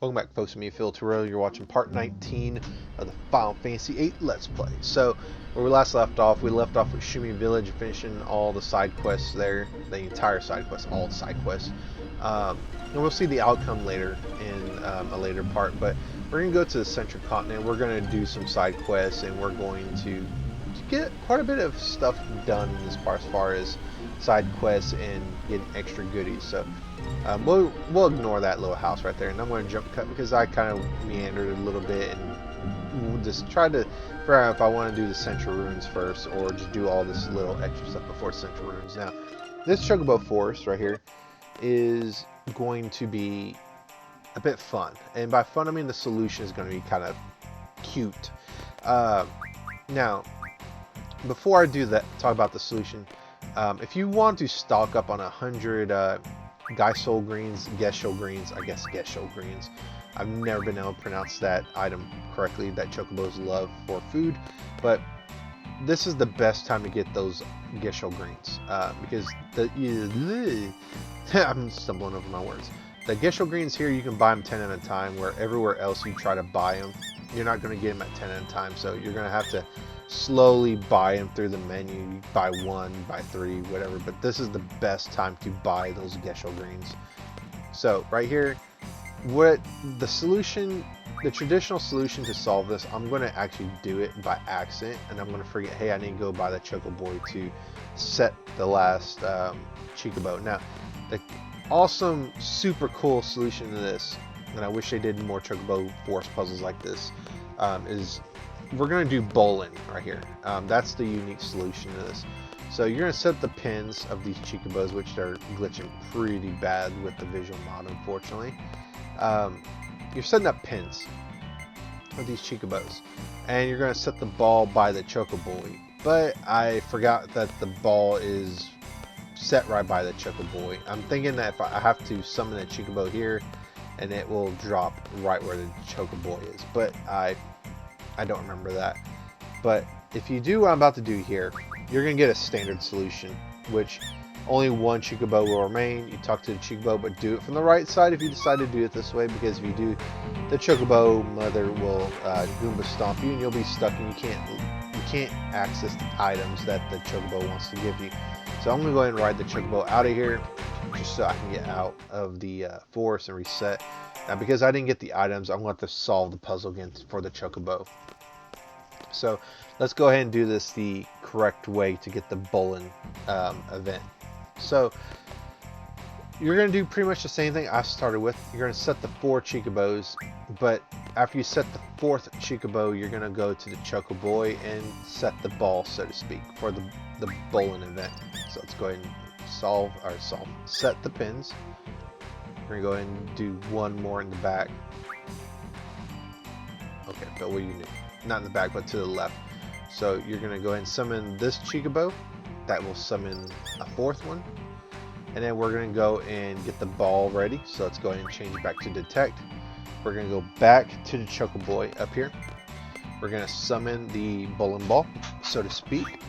Welcome back, folks. Me, Phil Terrell. You're watching part 19 of the Final Fantasy VIII Let's Play. So, where we last left off with Shumi Village, finishing all the side quests there, the entire side quest, all the side quests. And we'll see the outcome later in a later part. But we're going to go to the Central Continent. We're going to do some side quests, and we're going to get quite a bit of stuff done in this part as far as side quests and getting extra goodies. So. We'll ignore that little house right there, and I'm going to jump cut because I kind of meandered a little bit and we'll just try to figure out if I want to do the Centra Ruins first or just do all this little extra stuff before Centra Ruins. Now, this Chocobo Forest right here is going to be a bit fun, and by fun I mean the solution is going to be kind of cute. Now, before I do that, talk about the solution. If you want to stock up on 100 Gesho greens. I've never been able to pronounce that item correctly that Chocobos love for food, but this is the best time to get those Gesho greens because I'm stumbling over my words. The Gesho greens here, you can buy them 10 at a time, where everywhere else you try to buy them, you're not going to get them at 10 at a time, so you're going to have to slowly buy them through the menu. You buy one, buy three, whatever, but this is the best time to buy those Gesho greens. So right here, what the solution, the traditional solution to solve this, I'm going to actually do it by accident, and I'm going to forget, hey, I need to go buy the Chocobo to set the last Chocobo. Now, the awesome, super cool solution to this, and I wish they did more Chocobo Forest puzzles like this, is we're going to do bowling right here. That's the unique solution to this. So you're going to set the pins of these Chocobos, which are glitching pretty bad with the visual mod, unfortunately. You're setting up pins of these Chocobos, and you're going to set the ball by the Chocoboy. But I forgot that the ball is set right by the Chocoboy. I'm thinking that if I have to summon a Chocobo here, and it will drop right where the Chocoboy is. But I don't remember that. But if you do what I'm about to do here, you're going to get a standard solution, which only one Chocobo will remain. You talk to the Chocobo, but do it from the right side if you decide to do it this way, because if you do, the Chocobo mother will Goomba stomp you, and you'll be stuck, and you can't access the items that the Chocobo wants to give you. So I'm going to go ahead and ride the Chocobo out of here, just so I can get out of the forest and reset. Now, because I didn't get the items, I'm going to have to solve the puzzle again for the Chocobo. So let's go ahead and do this the correct way to get the bowling event. So you're going to do pretty much the same thing I started with. You're going to set the 4 Chocobos, but after you set the 4th Chocobo, you're going to go to the Chocoboy and set the ball, so to speak, for the bowling event. So let's go ahead and set the pins. We're going to go ahead and do one more in the back. Okay, but what you do? Not in the back, but to the left. So you're going to go ahead and summon this Chocobo. That will summon a 4th one. And then we're going to go and get the ball ready. So let's go ahead and change it back to detect. We're going to go back to the Chocoboy up here. We're going to summon the bowling ball, so to speak.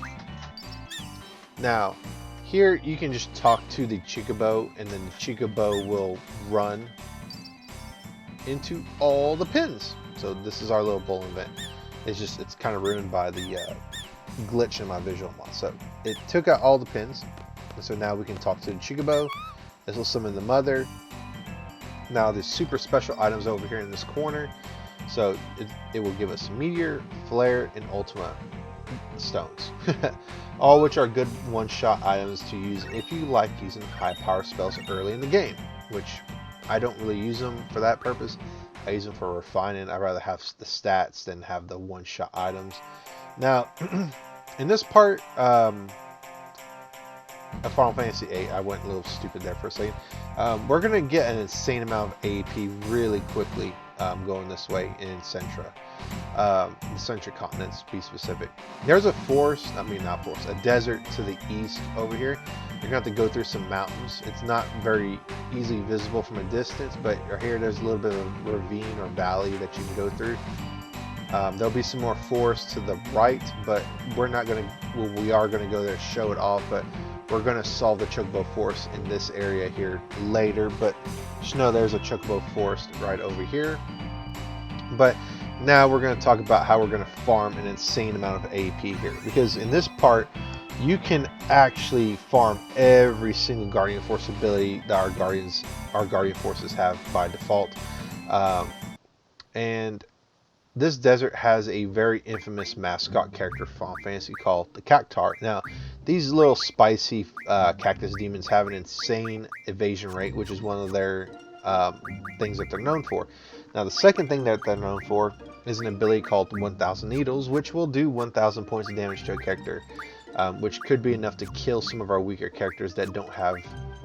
Now, here you can just talk to the Chocobo, and then the Chocobo will run into all the pins. So this is our little bowling event. It's kind of ruined by the glitch in my visual mod. So it took out all the pins, and so now we can talk to the Chocobo. This will summon the mother. Now there's super special items over here in this corner. So it will give us Meteor, Flare, and Ultima stones. All which are good one-shot items to use if you like using high power spells early in the game, which I don't really use them for that purpose. I use them for refining. I'd rather have the stats than have the one-shot items. Now, in this part of Final Fantasy VIII, I went a little stupid there for a second. We're going to get an insane amount of AP really quickly going this way in Centra. The Centra Continent, to be specific. There's a a desert to the east over here. You're going to have to go through some mountains. It's not very easily visible from a distance, but here there's a little bit of a ravine or valley that you can go through. There'll be some more forest to the right, but we're not going to, well, we are going to go there to show it off, but We're going to solve the Chocobo Forest in this area here later, but just know there's a Chocobo Forest right over here. But now we're going to talk about how we're going to farm an insane amount of AP here, because in this part you can actually farm every single Guardian Force ability that our Guardian Forces have by default. And this desert has a very infamous mascot character for Final Fantasy called the Cactar. Now, these little spicy cactus demons have an insane evasion rate, which is one of their things that they're known for. Now, the second thing that they're known for is an ability called 1000 Needles, which will do 1000 points of damage to a character, which could be enough to kill some of our weaker characters that don't have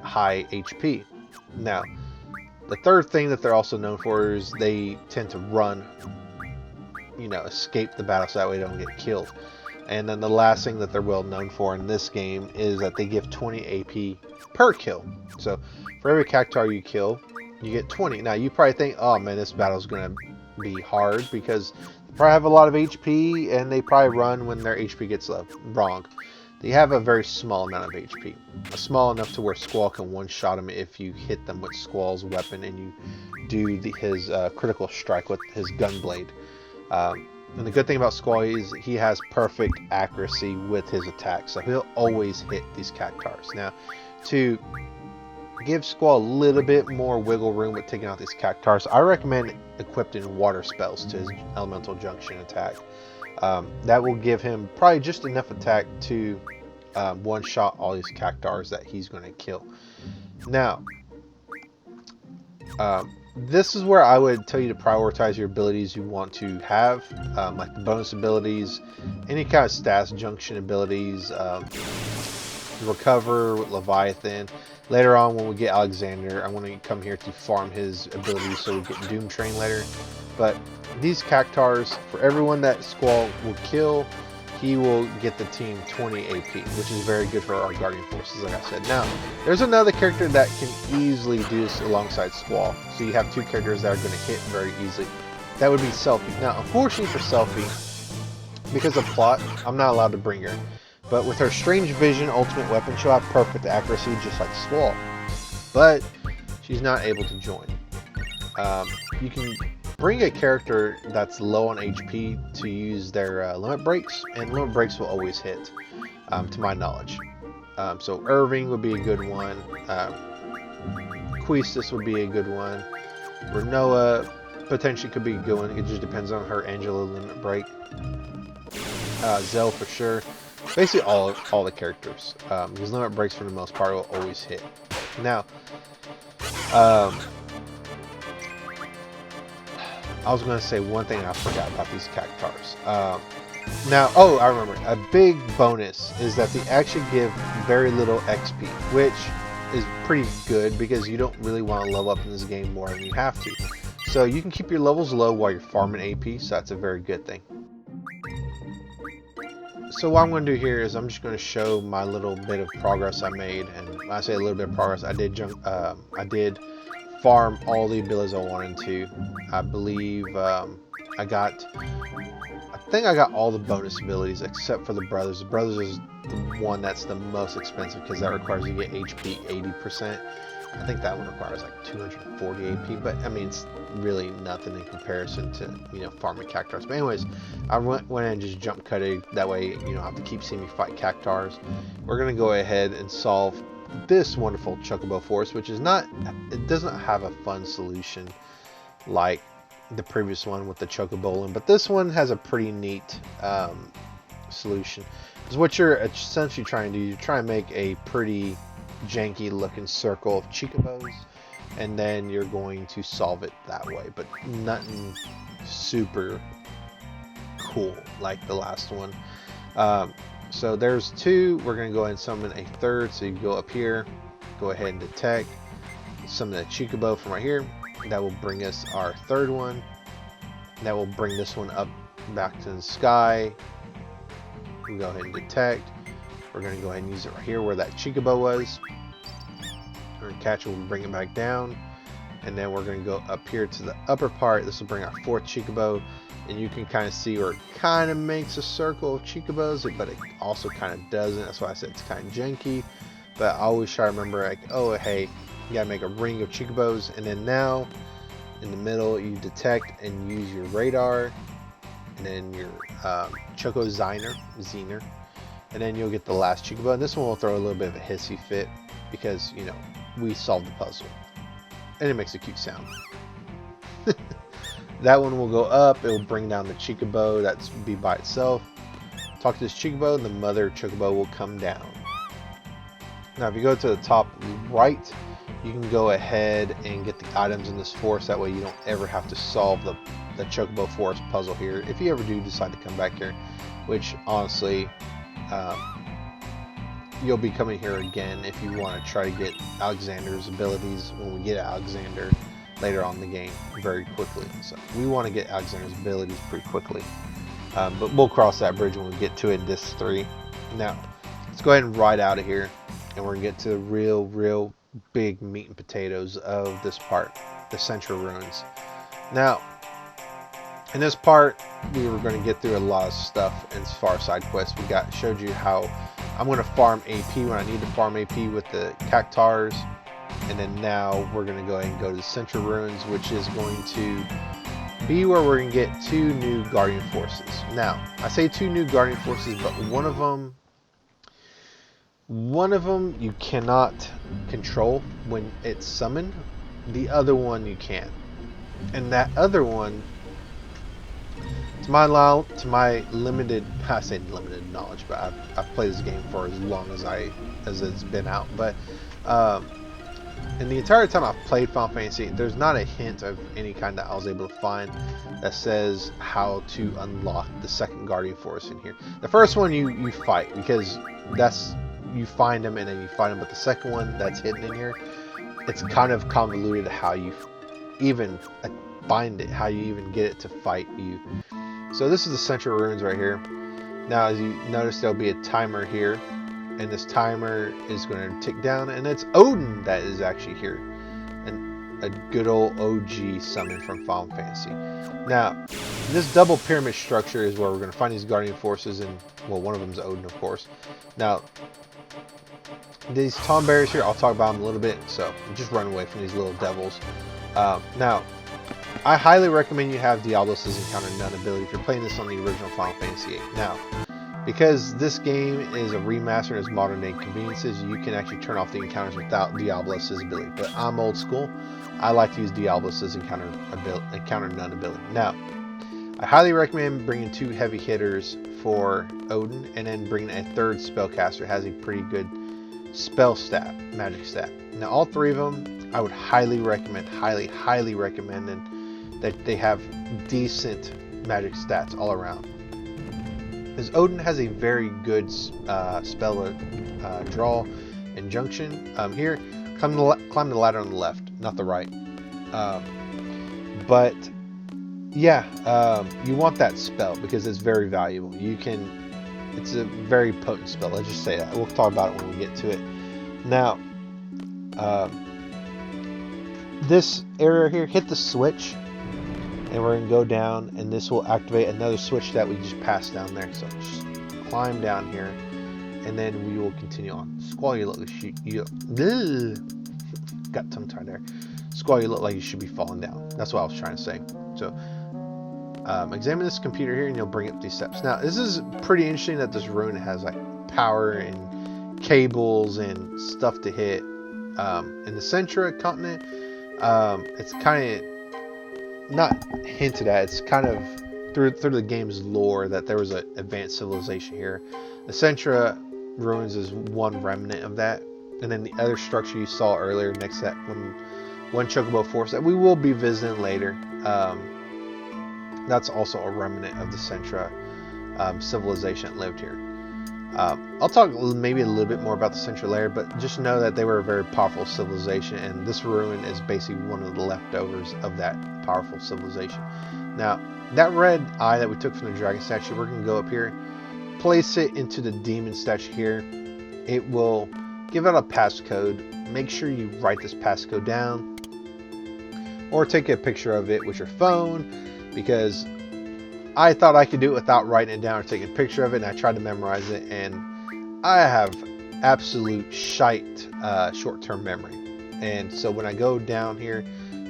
high HP. Now, the third thing that they're also known for is they tend to run, escape the battle so that way they don't get killed. And then the last thing that they're well known for in this game is that they give 20 AP per kill. So for every Cactar you kill, you get 20. Now you probably think, oh man, this battle is going to be hard because they probably have a lot of HP and they probably run when their HP gets low. Wrong. They have a very small amount of HP. Small enough to where Squall can one-shot him if you hit them with Squall's weapon and you do his critical strike with his gunblade. And the good thing about Squall is he has perfect accuracy with his attack, so he'll always hit these Cactars. Now, to give Squall a little bit more wiggle room with taking out these Cactars, I recommend equipping water spells to his elemental junction attack. That will give him probably just enough attack to one-shot all these Cactars that he's going to kill. Now, this is where I would tell you to prioritize your abilities you want to have, like the bonus abilities, any kind of stats junction abilities, recover with Leviathan. Later on when we get Alexander, I want to come here to farm his abilities so we get Doom Train later. But these Cactars, for everyone that Squall will kill, he will get the team 20 AP, which is very good for our Guardian Forces, like I said. Now, there's another character that can easily do this alongside Squall. So you have two characters that are going to hit very easily. That would be Selphie. Now, unfortunately for Selphie, because of plot, I'm not allowed to bring her. But with her Strange Vision ultimate weapon, she'll have perfect accuracy just like Squall. But she's not able to join. You can bring a character that's low on HP to use their limit breaks, and limit breaks will always hit, to my knowledge. So Irving would be a good one. Queestus would be a good one. Renoa potentially could be a good one. It just depends on her Angela limit break. Zell for sure. Basically all the characters, because limit breaks for the most part will always hit. Now, I was going to say one thing I forgot about these Cactars. I remember. A big bonus is that they actually give very little XP, which is pretty good because you don't really want to level up in this game more than you have to. So you can keep your levels low while you're farming AP, so that's a very good thing. So what I'm going to do here is I'm just going to show my little bit of progress I made, and when I say a little bit of progress, I did farm all the abilities I wanted to. I believe I think I got all the bonus abilities except for the Brothers. The Brothers is the one that's the most expensive because that requires you to get HP 80%. I think that one requires like 240 AP, but I mean it's really nothing in comparison to farming Cactars. But anyways, I went and just jump cutted. That way you don't have to keep seeing me fight Cactars. We're gonna go ahead and solve this wonderful Chocobo Forest, which is it doesn't have a fun solution like the previous one with the Chocobolin, but this one has a pretty neat solution. Because what you're essentially trying to do, you're trying to make a pretty janky looking circle of Chocobos, and then you're going to solve it that way, but nothing super cool like the last one. So there's two. We're going to go ahead and summon a third. So you go up here, go ahead and detect, summon a Chocobo from right here. That will bring us our third one. That will bring this one up back to the sky. We go ahead and detect. We're going to go ahead and use it right here where that Chocobo was. We're going to catch it, we'll bring it back down. And then we're going to go up here to the upper part. This will bring our fourth Chocobo. And you can kind of see where it kind of makes a circle of Chocobos, but it also kind of doesn't. That's why I said it's kind of janky. but I always try to remember, like, oh hey, you gotta make a ring of chocobos, and then now in the middle you detect and use your radar, and then your choco zener, and then you'll get the last chocobo. And this one will throw a little bit of a hissy fit because, you know, we solved the puzzle, and it makes a cute sound. That one will go up, it will bring down the chocobo that's be by itself. Talk to this chocobo and the mother chocobo will come down. Now if you go to the top right, you can go ahead and get the items in this forest. That way you don't ever have to solve the Chocobo Forest puzzle here, if you ever do decide to come back here, which honestly you'll be coming here again if you want to try to get Alexander's abilities when we get Alexander later on in the game very quickly. So we want to get Alexander's abilities pretty quickly, but we'll cross that bridge when we get to it in Disc 3. Now let's go ahead and ride out of here, and we're gonna get to the real big meat and potatoes of this part, the Centra Ruins. Now in this part we were going to get through a lot of stuff as far as side quests. We showed you how I'm going to farm AP when I need to farm AP with the cactars, and then now we're going to go ahead and go to the Centra Ruins, which is going to be where we're going to get 2 new Guardian Forces. Now I say 2 new Guardian Forces, but one of them you cannot control when it's summoned. The other one you can, and that other one, to my limited, I say limited knowledge, but I've played this game for as long as it's been out. But in the entire time I've played Final Fantasy, there's not a hint of any kind that I was able to find that says how to unlock the second Guardian Force in here. The first one you fight, because you find them and then you fight them, but the second one that's hidden in here, it's kind of convoluted how you even find it, how you even get it to fight you. So this is the Central Ruins right here. Now as you notice, there'll be a timer here, and this timer is going to tick down, and it's Odin that is actually here, and a good old OG summon from Final Fantasy. Now this double pyramid structure is where we're going to find these Guardian Forces, and well, one of them is Odin, of course. Now these Tonberries here, I'll talk about them a little bit, so just run away from these little devils. Now I highly recommend you have Diablos' Encounter None ability if you're playing this on the original Final Fantasy VIII. Now, because this game is a remaster and has modern day conveniences, you can actually turn off the encounters without Diablos' ability. But I'm old school. I like to use Diablos' Encounter None ability. Now, I highly recommend bringing 2 heavy hitters for Odin, and then bringing a 3rd spellcaster. It has a pretty good spell stat, magic stat. Now, all 3 of them, I would highly recommend, highly recommend, and that they have decent magic stats all around. As Odin has a very good spell draw and junction. Here, climb the ladder on the left, not the right. But yeah, you want that spell because it's very valuable. It's a very potent spell. Let's just say that. We'll talk about it when we get to it. Now, this area here, hit the switch, and we're gonna go down, and this will activate another switch that we just passed down there. So just climb down here, and then we will continue on. Squall, you look like got tongue tied there. Squall, you look like you should be falling down. That's what I was trying to say. So examine this computer here, and you'll bring up these steps. Now this is pretty interesting that this ruin has like power and cables and stuff to hit. In the Centra continent, it's kind of not hinted at, it's kind of through the game's lore that there was an advanced civilization here. The Centra Ruins is one remnant of that, and then the other structure you saw earlier next to that one Chocobo Forest that we will be visiting later, that's also a remnant of the Centra civilization that lived here. I'll talk maybe a little bit more about the Central layer, but just know that they were a very powerful civilization, and this ruin is basically one of the leftovers of that powerful civilization. Now, that red eye that we took from the dragon statue, we're going to go up here, place it into the demon statue here. It will give out a passcode. Make sure you write this passcode down, or take a picture of it with your phone, because I thought I could do it without writing it down or taking a picture of it, and I tried to memorize it, and I have absolute shite short-term memory. And so when I go down here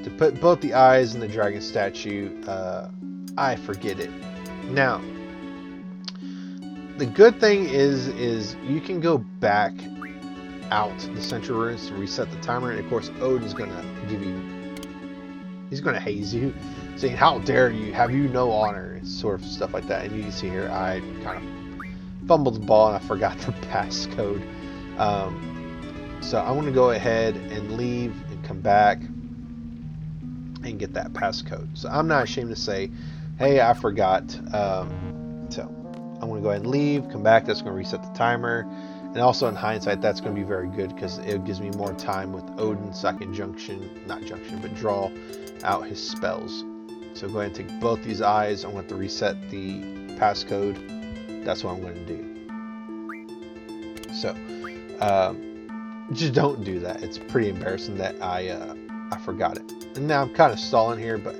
to put both the eyes in the dragon statue, I forget it. Now, the good thing is you can go back out the Centra Ruins to reset the timer, and of course Odin's gonna give you, he's gonna haze you, saying, "How dare you? Have you no honor?" Sort of stuff like that. And you can see here, I kind of fumbled the ball and I forgot the passcode. So I'm gonna go ahead and leave and come back and get that passcode. So I'm not ashamed to say, hey, I forgot. So I'm gonna go ahead and leave, come back. That's gonna reset the timer. And also in hindsight, that's going to be very good because it gives me more time with Odin so I can draw out his spells. So go ahead and take both these eyes. I'm going to have to reset the passcode. That's what I'm going to do. So just don't do that. It's pretty embarrassing that I forgot it. And now I'm kind of stalling here, but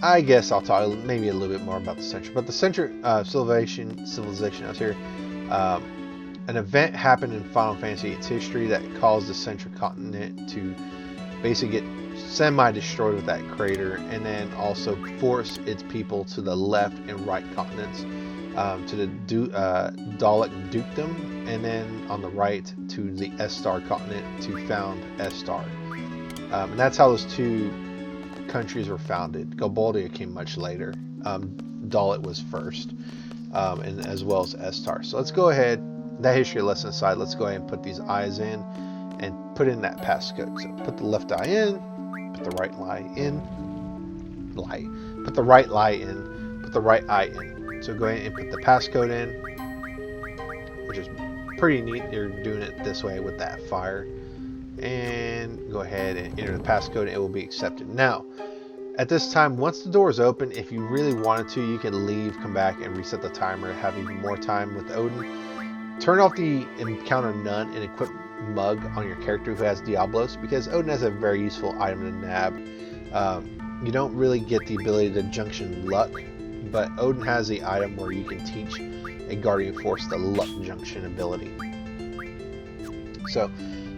I guess I'll talk maybe a little bit more about the Centra. But the Centra civilization out here. An event happened in Final Fantasy VIII's history that caused the Centra continent to basically get semi-destroyed with that crater, and then also force its people to the left and right continents, to the Dalek Dukedom, and then on the right to the S-Star continent to found S-Star. And that's how those two countries were founded. Galbaldia came much later. Dalek was first, and as well as S-Star. So let's go ahead. That history lesson aside, let's go ahead and put these eyes in and put in that passcode. So put the left eye in, put the right eye in, put the right eye in, put the right eye in. So go ahead and put the passcode in, which is pretty neat. You're doing it this way with that fire. And go ahead and enter the passcode and it will be accepted. Now, at this time, once the door is open, if you really wanted to, you can leave, come back, and reset the timer, have even more time with Odin. Turn off the encounter none and equip mug on your character who has Diablos, because Odin has a very useful item to nab. You don't really get the ability to junction luck, but Odin has the item where you can teach a Guardian Force the luck junction ability. So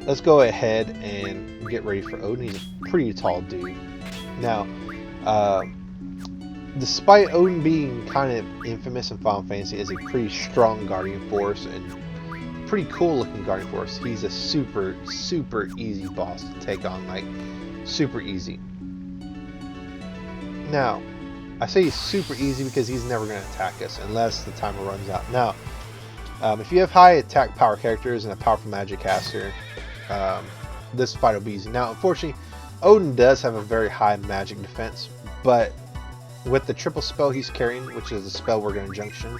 let's go ahead and get ready for Odin. He's a pretty tall dude. Now, despite Odin being kind of infamous in Final Fantasy as a pretty strong Guardian Force and pretty cool looking Guardian Force, he's a super easy boss to take on, like super easy. Now, I say he's super easy because he's never going to attack us unless the timer runs out. Now, if you have high attack power characters and a powerful magic caster, this fight will be easy. Now, unfortunately, Odin does have a very high magic defense, but with the triple spell he's carrying, which is the spell we're going to junction,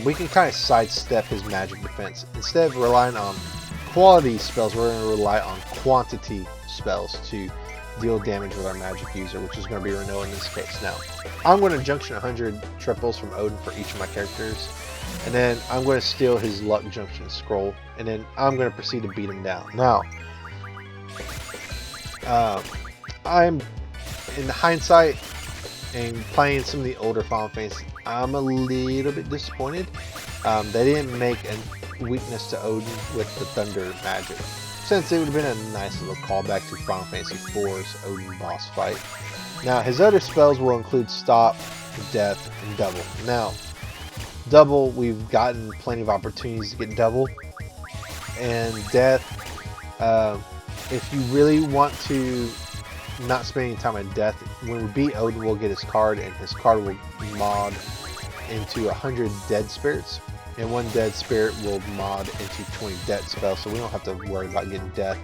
we can kind of sidestep his magic defense. Instead of relying on quality spells, we're going to rely on quantity spells to deal damage with our magic user, which is going to be Renault in this case. Now, I'm going to junction 100 triples from Odin for each of my characters, and then I'm going to steal his luck junction scroll, and then I'm going to proceed to beat him down. Now, I'm, in hindsight, and playing some of the older Final Fantasy, I'm a little bit disappointed. They didn't make a weakness to Odin with the thunder magic, since it would have been a nice little callback to Final Fantasy IV's Odin boss fight. Now, his other spells will include Stop, Death, and Double. Now, Double, we've gotten plenty of opportunities to get Double, and Death, if you really want to not spend any time on Death, when we beat Odin, we'll get his card, and his card will mod into 100 dead spirits, and one dead spirit will mod into 20 dead spells, so we don't have to worry about getting Death.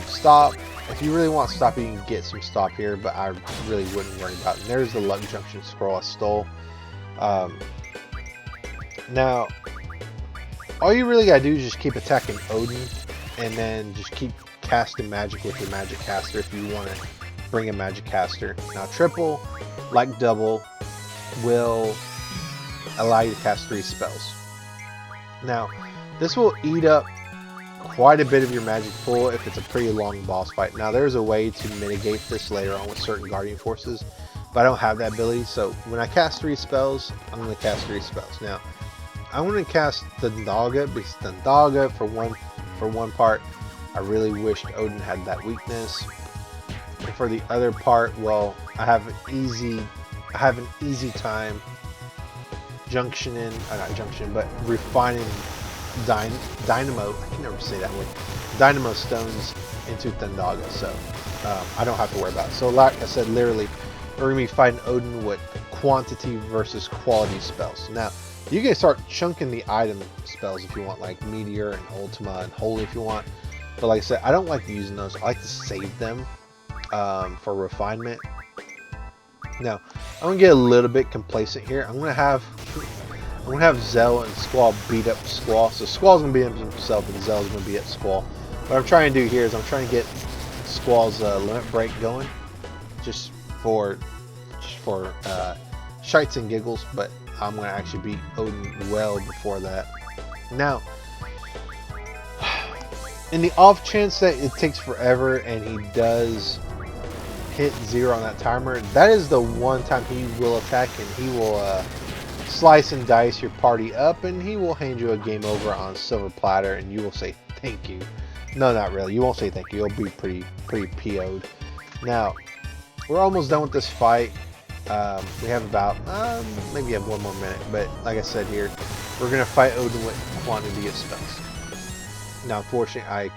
Stop, if you really want Stop, you can get some Stop here, but I really wouldn't worry about it. And there's the luck junction scroll I stole. Now, all you really gotta do is just keep attacking Odin, and then just keep casting magic with your magic caster if you want to bring a magic caster. Now, triple, like double, will allow you to cast 3 spells. Now, this will eat up quite a bit of your magic pool if it's a pretty long boss fight. Now, there's a way to mitigate this later on with certain Guardian Forces, but I don't have that ability, so when I cast 3 spells, I'm going to cast 3 spells. Now, I'm going to cast Thundaga because Thundaga for one part, I really wished Odin had that weakness. And for the other part, well, I have an easy time refining dynamo. I can never say that word. Dynamo stones into Thundaga, so I don't have to worry about it. So like I said, literally, we're gonna be fighting Odin with quantity versus quality spells. Now, you can start chunking the item spells if you want, like Meteor and Ultima and Holy if you want. But like I said, I don't like using those. I like to save them for refinement. Now, I'm gonna get a little bit complacent here. I'm gonna have Zell and Squall beat up Squall. So Squall's gonna beat up himself, and Zell's gonna beat up Squall. What I'm trying to do here is I'm trying to get Squall's limit break going, just for shites and giggles. But I'm gonna actually beat Odin well before that. Now, in the off chance that it takes forever and he does hit 0 on that timer, that is the one time he will attack, and he will slice and dice your party up, and he will hand you a game over on silver platter, and you will say thank you. No, not really. You won't say thank you. You'll be pretty PO'd. Now, we're almost done with this fight. We have about maybe have one more minute, but like I said here, we're gonna fight Odin with quantity of spells. Now, unfortunately,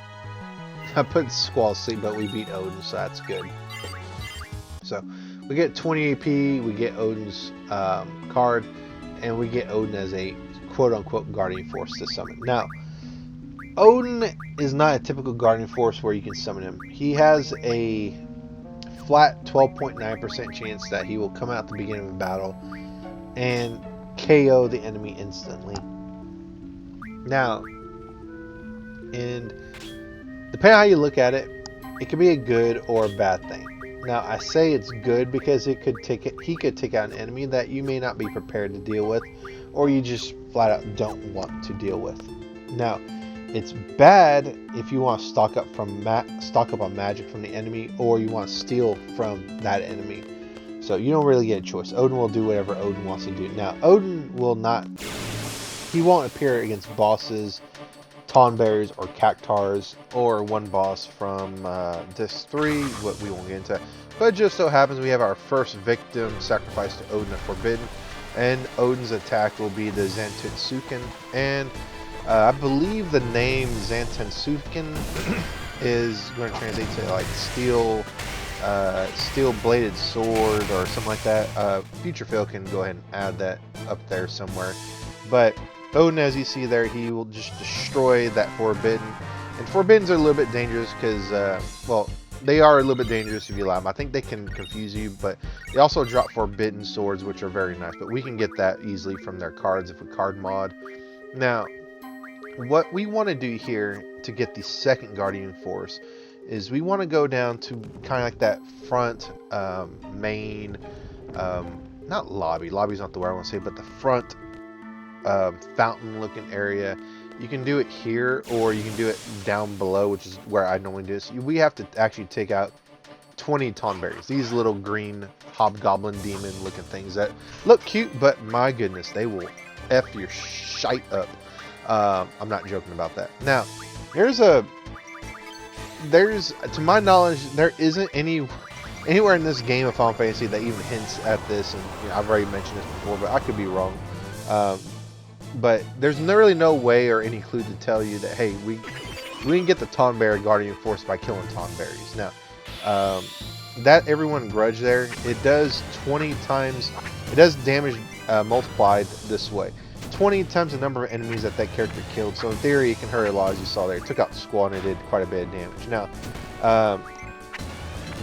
I put Squall to sleep, but we beat Odin, so that's good. So we get 20 AP, we get Odin's card, and we get Odin as a quote-unquote Guardian Force to summon. Now, Odin is not a typical Guardian Force where you can summon him. He has a flat 12.9% chance that he will come out at the beginning of a battle and KO the enemy instantly. Now, and depending on how you look at it, it could be a good or a bad thing. Now, I say it's good because he could take out an enemy that you may not be prepared to deal with, or you just flat out don't want to deal with. Now, it's bad if you want to stock up on magic from the enemy, or you want to steal from that enemy. So you don't really get a choice. Odin will do whatever Odin wants to do. Now, Odin will not. He won't appear against bosses, Tonberries or Cactars, or one boss from Disc 3, what we won't get into. But it just so happens we have our first victim sacrificed to Odin of Forbidden, and Odin's attack will be the Zantetsuken, and I believe the name Zantetsuken is going to translate to like steel bladed sword or something like that. Future Phil can go ahead and add that up there somewhere. But Odin, as you see there, he will just destroy that Forbidden. And Forbiddens are a little bit dangerous because, well, they are a little bit dangerous if you allow them. I think they can confuse you, but they also drop Forbidden swords, which are very nice. But we can get that easily from their cards if we card mod. Now, what we want to do here to get the second Guardian Force is we want to go down to kind of like that front main, not lobby. Lobby's not the word I want to say, but the front fountain looking area. You can do it here, or you can do it down below, which is where I normally do this. We have to actually take out 20 Tonberries. These little green hobgoblin demon looking things that look cute, but my goodness, they will F your shite up. I'm not joking about that. Now, to my knowledge, there isn't anywhere in this game of Final Fantasy that even hints at this, and you know, I've already mentioned this before, but I could be wrong. But there's really no way or any clue to tell you that, hey, we can get the Tonberry Guardian Force by killing Tonberries. Now, that everyone grudge there, it does 20 times, it does damage multiplied this way. 20 times the number of enemies that character killed. So in theory, it can hurt a lot, as you saw there. It took out the Squall and it did quite a bit of damage. Now,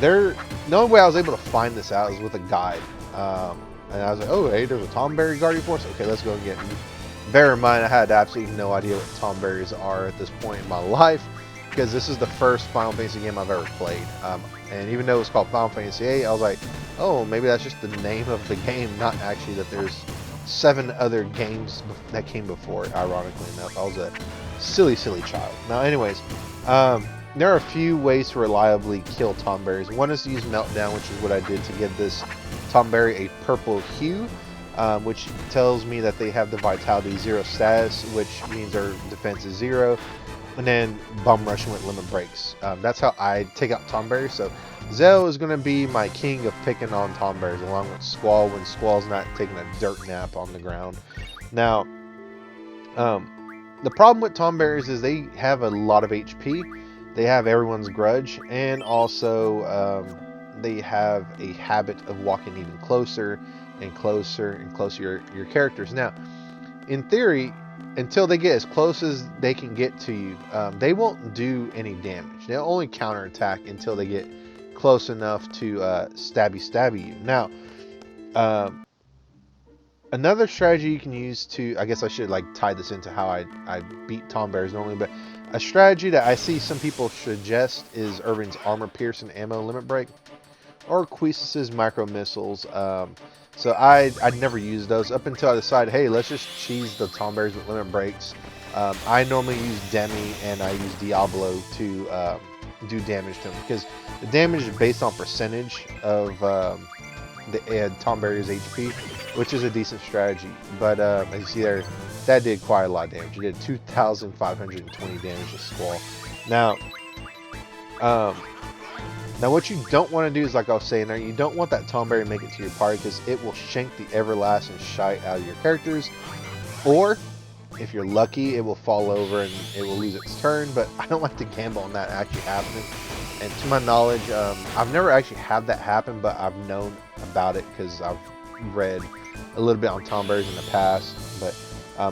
the only way I was able to find this out is with a guide. And I was like, oh, hey, there's a Tonberry Guardian Force. Okay, let's go and get it. Bear in mind, I had absolutely no idea what Tonberries are at this point in my life, because this is the first Final Fantasy game I've ever played. And even though it's called Final Fantasy VIII, I was like, oh, maybe that's just the name of the game, not actually that there's 7 other games that came before it, ironically enough. I was a silly child. Now, anyways, there are a few ways to reliably kill Tonberries. One is to use Meltdown, which is what I did to give this Tonberry a purple hue. which tells me that they have the Vitality 0 status, which means their defense is 0. And then Bum Rushing with Limit Breaks. That's how I take out Tonberry. So Zell is going to be my king of picking on Tonberries, along with Squall when Squall's not taking a dirt nap on the ground. Now, the problem with Tonberries is they have a lot of HP. They have everyone's grudge, and also they have a habit of walking even closer and closer and closer to your characters. Now, in theory, until they get as close as they can get to you, they won't do any damage. They'll only counterattack until they get close enough to stabby you. Now, another strategy you can use to, I guess I should like tie this into how I beat Tonberries normally, but a strategy that I see some people suggest is Irving's Armor Piercing Ammo Limit Break, or Queesis' Micro Missiles. So I'd never use those up until I decide, hey, let's just cheese the Tonberries with limit breaks. I normally use Demi and I use Diablo to do damage to them, because the damage is based on percentage of the Tonberry's HP, which is a decent strategy. But as you see there, that did quite a lot of damage. It did 2,520 damage to Squall. Now, what you don't want to do is, like I was saying there, you don't want that Tonberry to make it to your party, because it will shank the everlasting shite out of your characters. Or, if you're lucky, it will fall over and it will lose its turn, but I don't like to gamble on that actually happening. And to my knowledge, I've never actually had that happen, but I've known about it because I've read a little bit on Tonberries in the past. But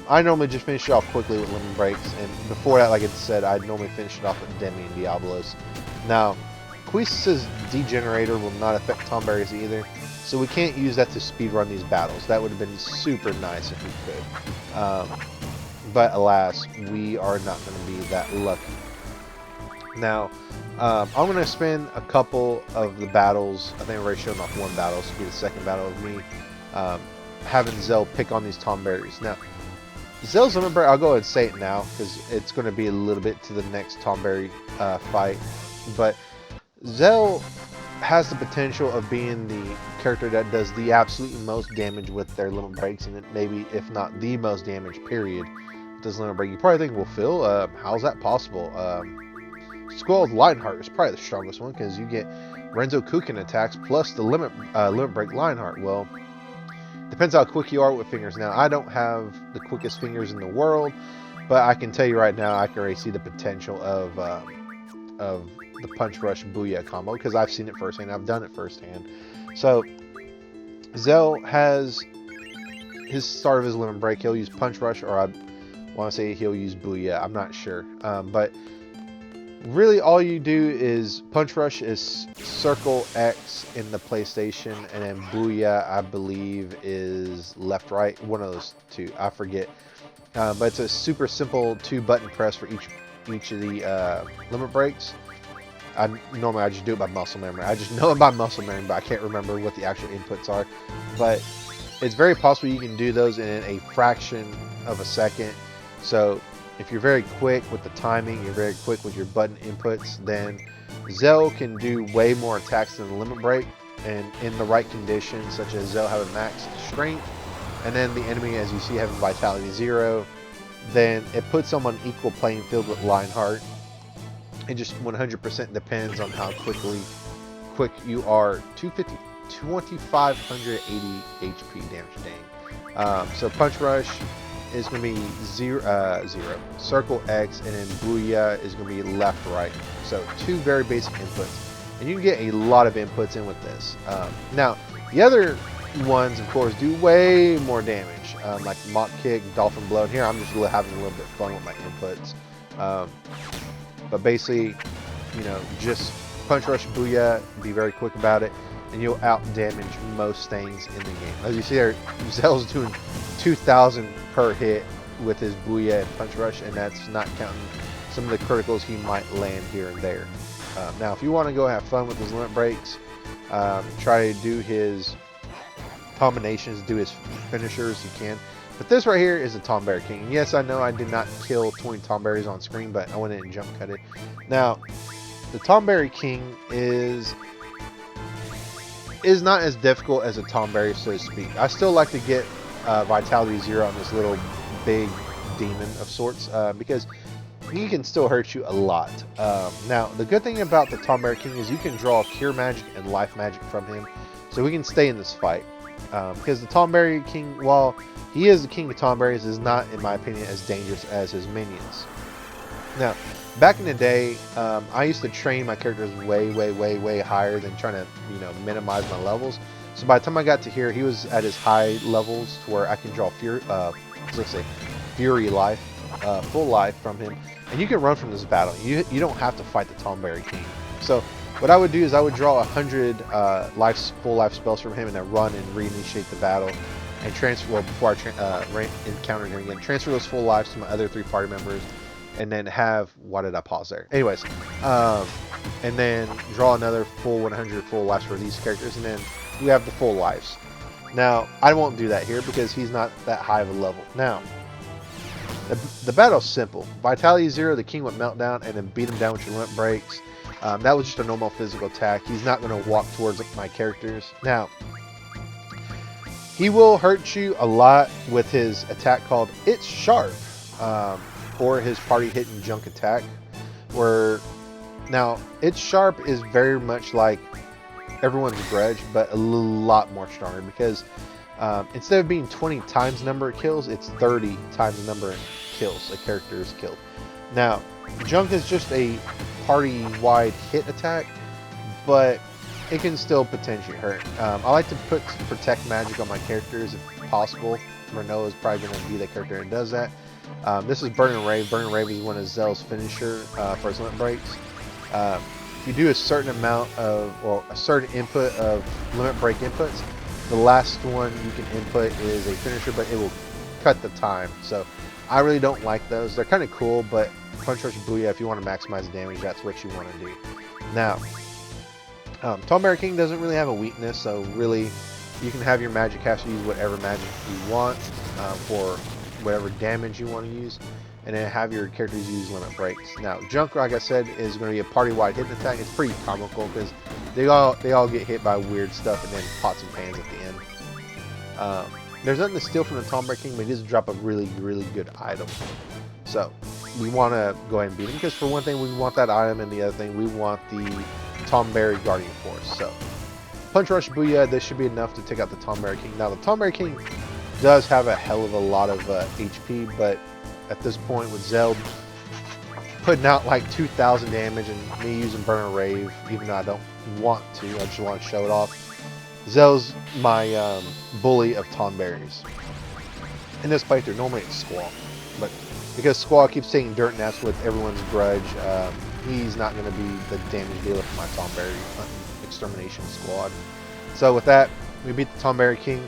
I normally just finish it off quickly with limit breaks, and before that, like I said, I'd normally finish it off with Demi and Diablos. Now, Queesis' Degenerator will not affect Tonberries either, so we can't use that to speedrun these battles. That would have been super nice if we could. But alas, we are not going to be that lucky. Now, I'm going to spend a couple of the battles. I think I've already shown off one battle, so it'll be the second battle of me having Zell pick on these Tonberries. Now, Zell's limit break, I'll go ahead and say it now, because it's going to be a little bit to the next Tonberry fight. But Zell has the potential of being the character that does the absolute most damage with their limit breaks, and maybe, if not the most damage, period, with this limit break. You probably think, well, Phil, how's that possible? Squall's Lionheart is probably the strongest one, because you get Renzo Kukin attacks plus the limit break Lionheart. Well, depends how quick you are with fingers. Now, I don't have the quickest fingers in the world, but I can tell you right now, I can already see the potential of the Punch Rush Booyah combo, because I've seen it firsthand. I've done it firsthand. So Zell has his start of his limit break. He'll use Punch Rush, or I want to say he'll use Booyah. I'm not sure, but really all you do is Punch Rush is circle X in the PlayStation, and then Booyah, I believe, is left right. One of those two, I forget. But it's a super simple 2-button press for each of the limit breaks. Normally I just do it by muscle memory. I just know it by muscle memory, but I can't remember what the actual inputs are. But it's very possible you can do those in a fraction of a second. So if you're very quick with the timing, you're very quick with your button inputs, then Zell can do way more attacks than the limit break. And in the right conditions, such as Zell having max strength, and then the enemy, as you see, having Vitality 0, then it puts them on equal playing field with Lionheart. It just 100% depends on how quick you are. 2,580 HP damage. Dang. So Punch Rush is going to be 0, Circle X, and then Booyah is going to be left, right. So 2 very basic inputs. And you can get a lot of inputs in with this. Now, the other ones, of course, do way more damage. Like Mach Kick, Dolphin Blow. And here I'm just having a little bit of fun with my inputs. But basically, just Punch Rush Booyah, be very quick about it, and you'll out-damage most things in the game. As you see there, Zell's doing 2,000 per hit with his Booyah and Punch Rush, and that's not counting some of the criticals he might land here and there. Now, if you want to go have fun with his limit breaks, try to do his combinations, do his finishers, you can. But this right here is a Tonberry King. And yes, I know I did not kill 20 Tonberries on screen, but I went in and jump cut it. Now, the Tonberry King is is not as difficult as a Tonberry, so to speak. I still like to get Vitality 0 on this little big demon of sorts because he can still hurt you a lot. Now, the good thing about the Tonberry King is you can draw Cure Magic and Life Magic from him, so we can stay in this fight. Because the Tonberry King, while he is the king of Tonberries, is not, in my opinion, as dangerous as his minions. Now, back in the day, I used to train my characters way higher than trying to, minimize my levels. So by the time I got to here, he was at his high levels to where I can draw Fury Life, full life from him, and you can run from this battle. You don't have to fight the Tonberry King. So what I would do is I would draw 100 full life spells from him, and then run and reinitiate the battle, and transfer. Well, before I encountered him again, transfer those full lives to my other 3 party members, and then have. Why did I pause there? Anyways, and then draw another full 100 full lives for these characters, and then we have the full lives. Now I won't do that here because he's not that high of a level. Now the battle's simple. Vitality 0, the king would melt down, and then beat him down with your limp breaks. That was just a normal physical attack. He's not going to walk towards my characters. Now, he will hurt you a lot with his attack called It's Sharp, or his party hit and junk attack. Now, It's Sharp is very much like everyone's grudge, but a lot more stronger because instead of being 20 times the number of kills, it's 30 times the number of kills a character is killed. Now, junk is just a party-wide hit attack, but it can still potentially hurt. I like to put protect magic on my characters if possible. Renault is probably going to be the character that does that. This is Burning Rave. Burning Rave is one of Zell's finisher for his limit breaks. If you do a certain amount of, or a certain input of limit break inputs, the last one you can input is a finisher, but it will cut the time. So I really don't like those. They're kind of cool, but Punch Rush Booyah, if you want to maximize damage, that's what you want to do. Now, Tonberry King doesn't really have a weakness, so really you can have your magic caster use whatever magic you want for whatever damage you want to use, and then have your characters use limit breaks. Now, junk, like I said, is going to be a party-wide hit attack. It's pretty comical because they all get hit by weird stuff and then pots and pans at the end. There's nothing to steal from the Tonberry King, but he does drop a really good item. So we want to go ahead and beat him because, for one thing, we want that item, and the other thing, we want the Tonberry Guardian Force. So Punch Rush Booyah, this should be enough to take out the Tonberry King. Now, the Tonberry King does have a hell of a lot of HP, but at this point, with Zell putting out like 2,000 damage and me using Burner Rave, even though I don't want to, I just want to show it off. Zell's my bully of Tonberries. In this playthrough, normally it's Squall, but because Squall keeps taking dirt nests with everyone's grudge, he's not going to be the damage dealer for my Tonberry extermination squad. So with that, we beat the Tonberry King.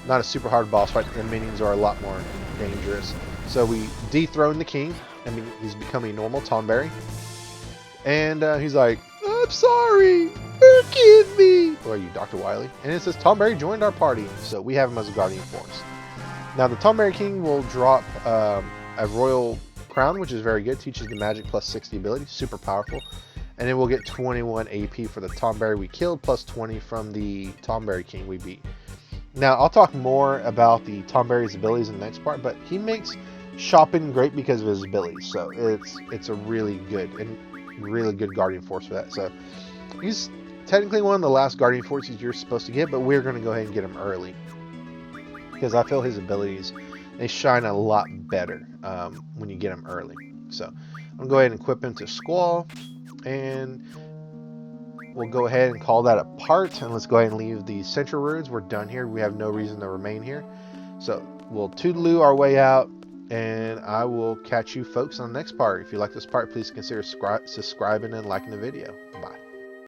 Not a super hard boss fight. The minions are a lot more dangerous. So we dethrone the king. I mean, he's become a normal Tonberry. And he's like, I'm sorry, forgive me. Who are you, Dr. Wily? And it says Tonberry joined our party. So we have him as a Guardian Force. Now the Tonberry King will drop a Royal Crown, which is very good. Teaches the magic plus 60 ability. Super powerful. And then we'll get 21 AP for the Tonberry we killed, plus 20 from the Tonberry King we beat. Now, I'll talk more about the Tonberry's abilities in the next part, but he makes shopping great because of his abilities. So it's a really good Guardian Force for that. So he's technically one of the last Guardian Forces you're supposed to get, but we're going to go ahead and get him early because I feel his abilities, they shine a lot better when you get him early. So I'm going to go ahead and equip him to Squall, and we'll go ahead and call that a part, and let's go ahead and leave the Centra Ruins. We're done here. We have no reason to remain here. So we'll toodaloo our way out, and I will catch you folks on the next part. If you like this part, please consider subscribing and liking the video. Bye.